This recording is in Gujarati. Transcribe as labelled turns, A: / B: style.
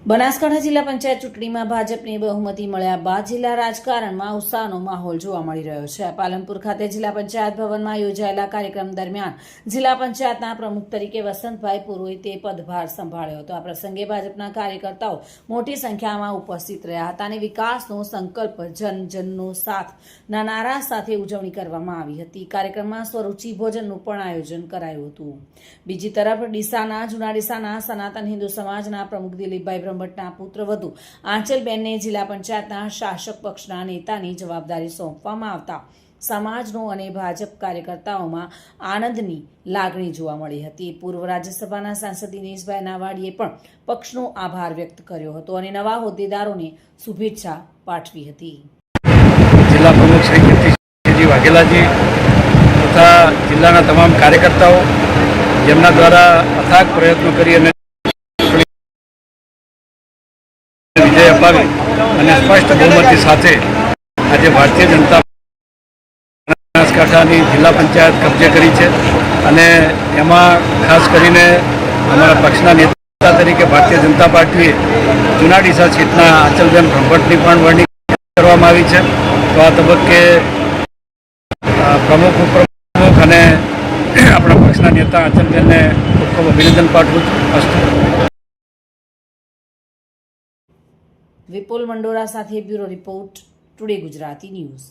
A: બનાસકાંઠા જિલ્લા પંચાયત ચૂંટણીમાં ભાજપને બહુમતી મળ્યા બાદ જિલ્લા રાજકારણમાં ઉત્સાહનો માહોલ જોવા મળી રહ્યો છે। પાલનપુર ખાતે જિલ્લા પંચાયત ભવનમાં યોજાયેલા કાર્યક્રમ દરમિયાન જિલ્લા પંચાયતના પ્રમુખ તરીકે વસંતભાઈ પુરોહિતે પદભાર સંભાળ્યો હતો। આ પ્રસંગે ભાજપના કાર્યકર્તાઓ મોટી સંખ્યામાં ઉપસ્થિત રહ્યા હતા અને વિકાસનો સંકલ્પ જન જનનો સાથના નારા સાથે ઉજવણી કરવામાં આવી હતી। કાર્યક્રમમાં સ્વરૂચિ ભોજનનું પણ આયોજન કરાયું હતું। બીજી તરફ ડીસાના જૂના ડીસાના સનાતન હિન્દુ સમાજના પ્રમુખ દિલીપભાઈ બ્રહ્મભટ્ટના પુત્રવધુ આંચલબેનને જિલ્લા પંચાયતના શાસક પક્ષના નેતાની જવાબદારી સોંપવામાં આવતા સમાજનો અને ભાજપ કાર્યકર્તાઓમાં આનંદની લાગણી જોવા મળી હતી। પૂર્વ રાજ્યસભાના સાંસદ દિનેશભાઈ નાવાડીએ પણ પક્ષનો આભાર વ્યક્ત કર્યો હતો અને નવા હોદ્દેદારોને શુભેચ્છા પાઠવી હતી।
B: જિલ્લા પ્રમુખ શ્રી કીર્તિસિંહજી વાઘેલાજી તથા જિલ્લાના તમામ કાર્યકર્તાઓ જેમના દ્વારા અથાગ પ્રયત્નો કરી અને વિજય અપાવી અને સ્પષ્ટ બહુમતી સાથે આજે ભારતીય જનતા બનાસકાંઠાની જિલ્લા પંચાયત કબજે કરી છે અને એમાં ખાસ કરીને અમારા પક્ષના નેતા તરીકે ભારતીય જનતા પાર્ટીએ જૂના ડીસા સીટના આંચલબેન બ્રહ્મભટ્ટની પણ વરણી કરવામાં આવી છે। તો આ તબક્કે પ્રમુખ ઉપપ્રમુખ અને આપણા પક્ષના નેતા આંચલબેનને ખૂબ ખૂબ અભિનંદન પાઠવું છું।
A: વિપુલ મંડોરા સાથે bureau report, today Gujarati news.